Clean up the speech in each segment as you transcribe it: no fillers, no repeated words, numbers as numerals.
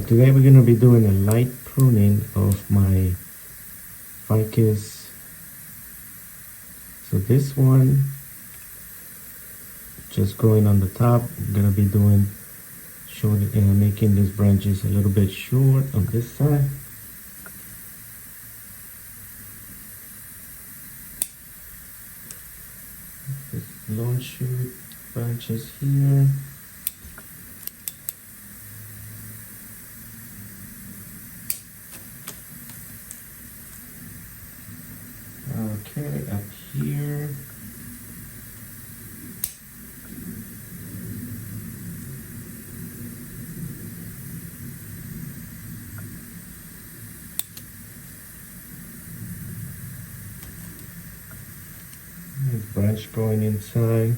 Today we're going to be doing a light pruning of my Ficus. So this one, just growing on the top. I'm going to be doing short, making these branches a little bit short on this side. This long shoot branches here. Okay, up here. This branch going inside.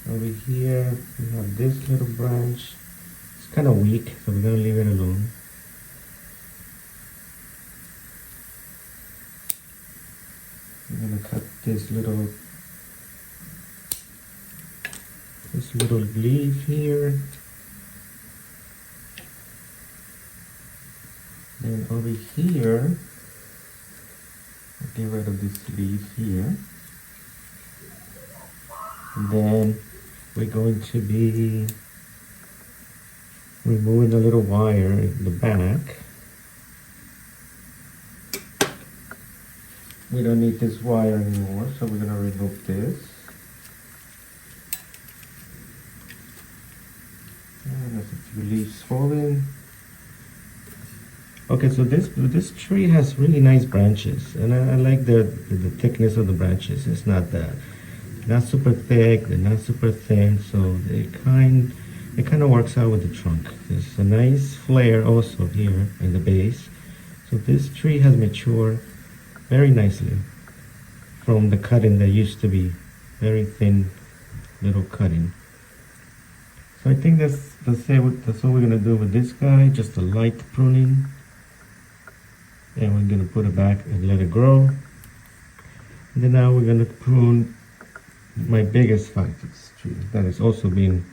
Over here, we have this little branch. It's kind of weak, so we're gonna leave it alone. I'm gonna cut this little leaf here. Then over here, I'll get rid of this leaf here. And then we're going to be removing a little wire in the back. We don't need this wire anymore, so we're gonna remove this. And there's a few leaves falling. Okay, so this tree has really nice branches, and I like the thickness of the branches. It's not super thick, they're not super thin, so it kind of works out with the trunk. There's a nice flare also here in the base. So this tree has matured very nicely from the cutting that used to be very thin little cutting. So I think that's what we're gonna do with this guy, just a light pruning. And we're gonna put it back and let it grow. And then now we're gonna prune my biggest Ficus tree that is also being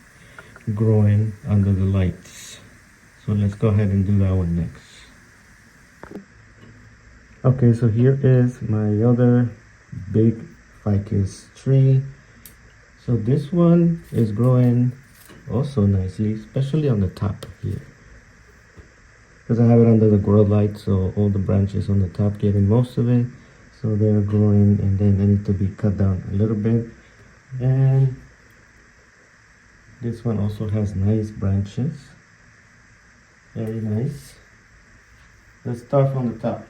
growing under the lights. So let's go ahead and do that one next. Okay, so here is my other big Ficus tree. So this one is growing also nicely, especially on the top here. Because I have it under the grow light, so all the branches on the top getting most of it. So they're growing, and then they need to be cut down a little bit. And this one also has nice branches. Very nice. Let's start from the top.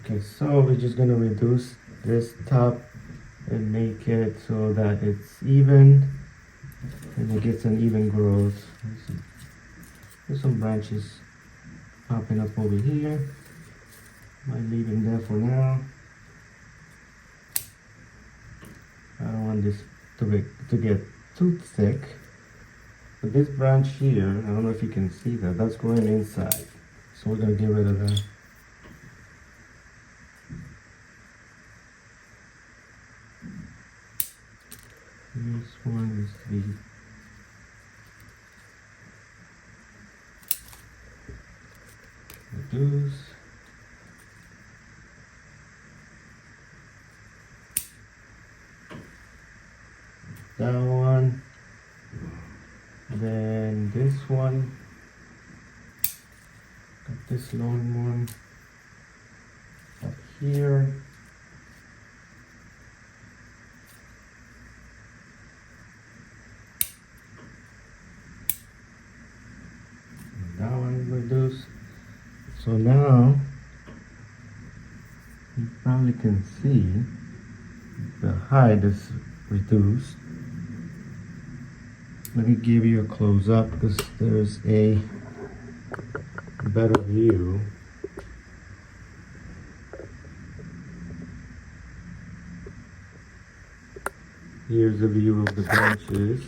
Okay, so we're just gonna reduce this top and make it so that it's even and it gets an even growth. There's some branches popping up over here. Might leave them there for now. I don't want this to get too thick. But this branch here, I don't know if you can see that, that's growing inside. So we're gonna get rid of that. This one is the reduce. That one. Then this one. Got this long one up here. That one is reduced. So now you probably can see the height is reduced. Let me give you a close up because there's a better view. Here's a view of the branches.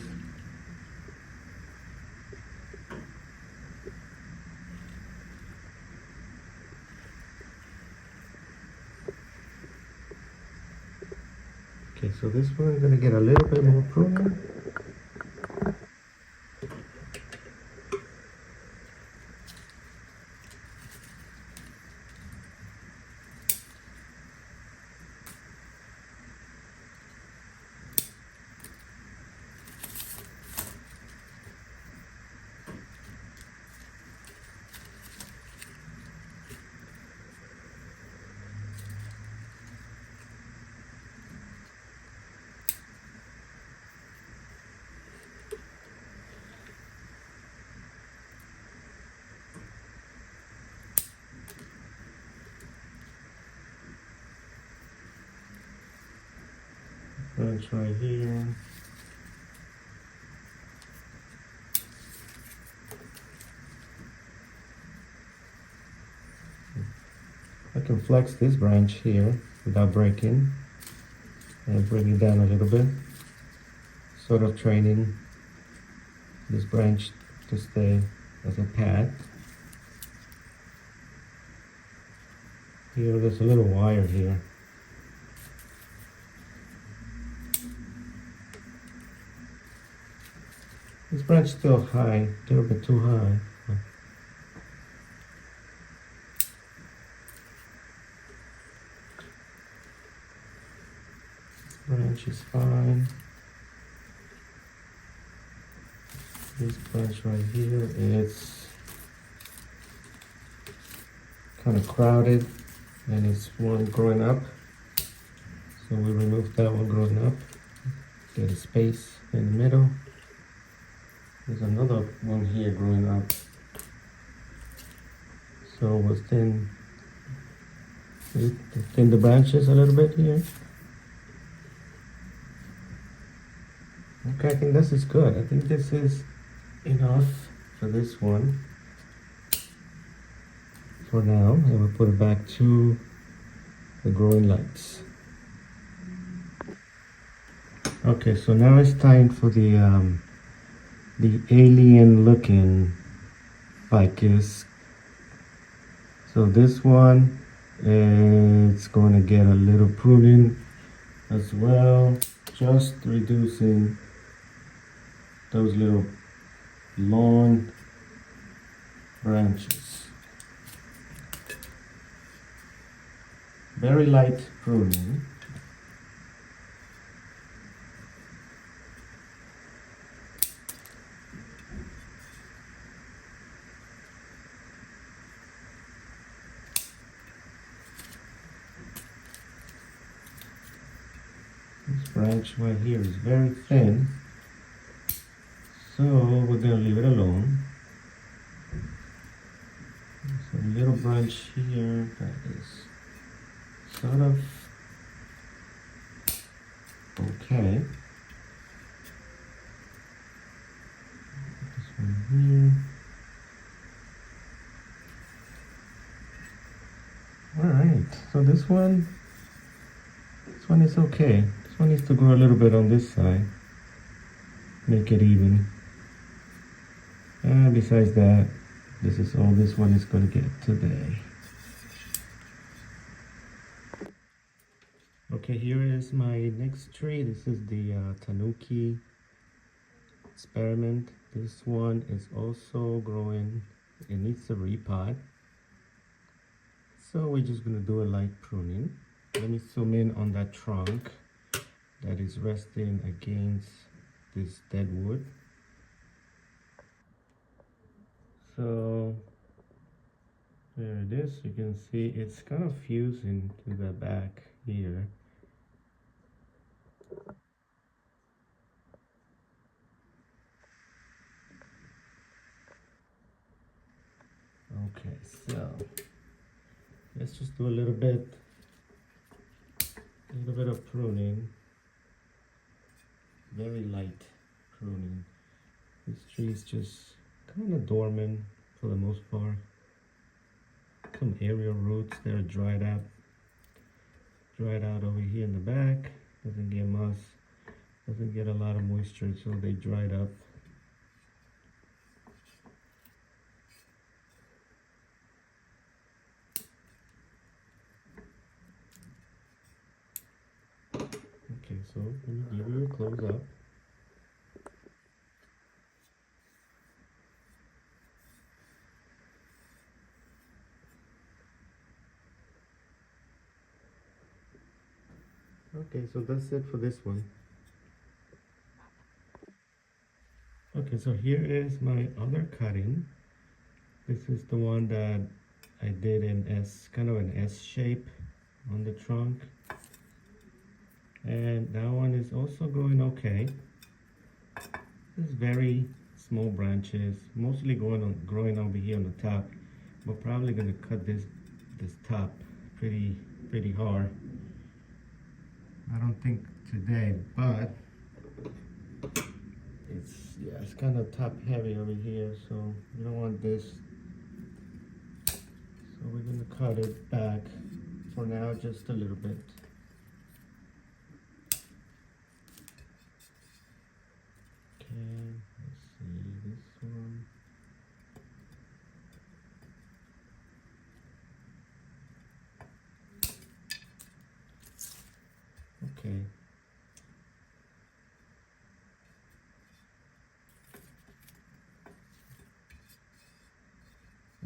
Okay, so this one I'm gonna get a little bit more pruning. Branch right here. I can flex this branch here without breaking and bring it down a little bit, sort of training this branch to stay as a pad. Here, there's a little wire here. This branch is still high, a little bit too high. This branch is fine. This branch right here, it's kind of crowded and it's one growing up. So we remove that one growing up. Get a space in the middle. There's another one here growing up. So we'll thin the branches a little bit here. Okay, I think this is good. I think this is enough for this one for now, and we'll put it back to the growing lights. Okay, so now it's time for the alien looking ficus. So this one is going to get a little pruning as well, just reducing those little long branches. Very light pruning. This branch right here is very thin, so we're going to leave it alone. There's a little branch here that is sort of okay. This one here. Alright, so this one is okay. This one needs to grow a little bit on this side. Make it even. And besides that, this is all this one is going to get today. Okay, here is my next tree. This is the Tanuki experiment. This one is also growing. It needs a repot. So we're just going to do a light pruning. Let me zoom in on that trunk that is resting against this dead wood. So there it is. You can see it's kind of fusing to the back here. Okay, so let's just do a little bit of pruning. Very light pruning. This tree is just kind of dormant for the most part. Some aerial roots that are dried out over here in the back. Doesn't get much Doesn't get a lot of moisture, so they dried up. Okay, so let me give you a close up. Okay, so that's it for this one. Okay, so here is my other cutting. This is the one that I did in kind of an S shape on the trunk. And that one is also going okay. This is very small branches, mostly growing over here on the top. We're probably gonna cut this top pretty hard. I don't think today, but it's kind of top heavy over here, so we don't want this. So we're gonna cut it back for now, just a little bit. Okay, let's see this one. Okay.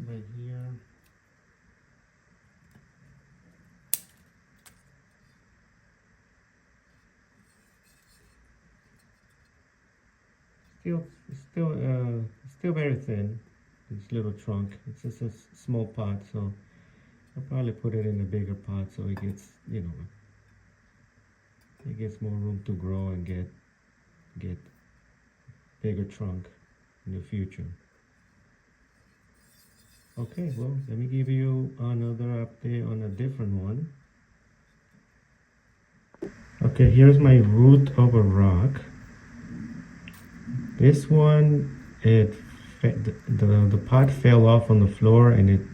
Right here. Still very thin, this little trunk. It's just a small pot, so I'll probably put it in a bigger pot so it gets, you know, it gets more room to grow and get bigger trunk in the future. Okay, well, let me give you another update on a different one. Okay, here's my root of a rock. This one, the pot fell off on the floor, and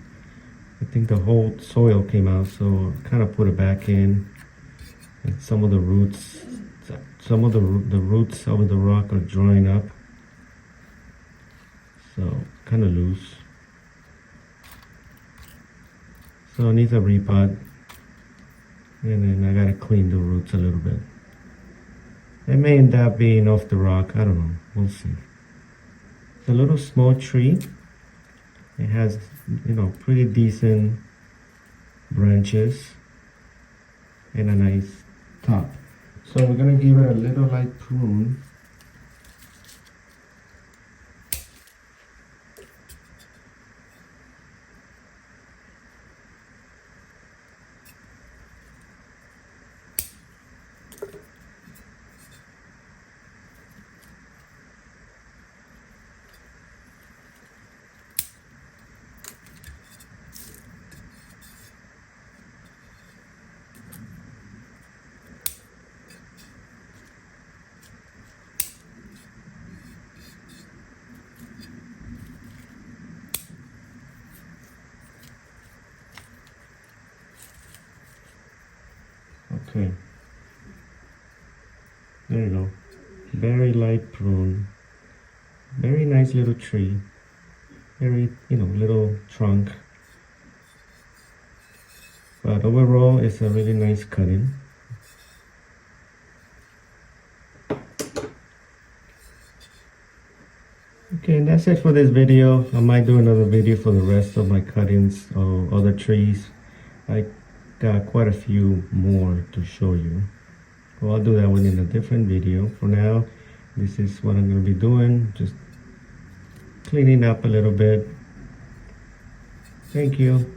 I think the whole soil came out, so I kind of put it back in. And some of the roots of the rock are drying up, so kind of loose. So it needs a repot, and then I gotta clean the roots a little bit. It may end up being off the rock, I don't know, we'll see. It's a little small tree. It has, you know, pretty decent branches and a nice top. So we're gonna give it a little light prune. Okay, there you go. Very light prune. Very nice little tree. Very, you know, little trunk. But overall, it's a really nice cutting. Okay, and that's it for this video. I might do another video for the rest of my cuttings of other trees. I got quite a few more to show you. Well, I'll do that one in a different video. For now, this is what I'm going to be doing. Just cleaning up a little bit. Thank you.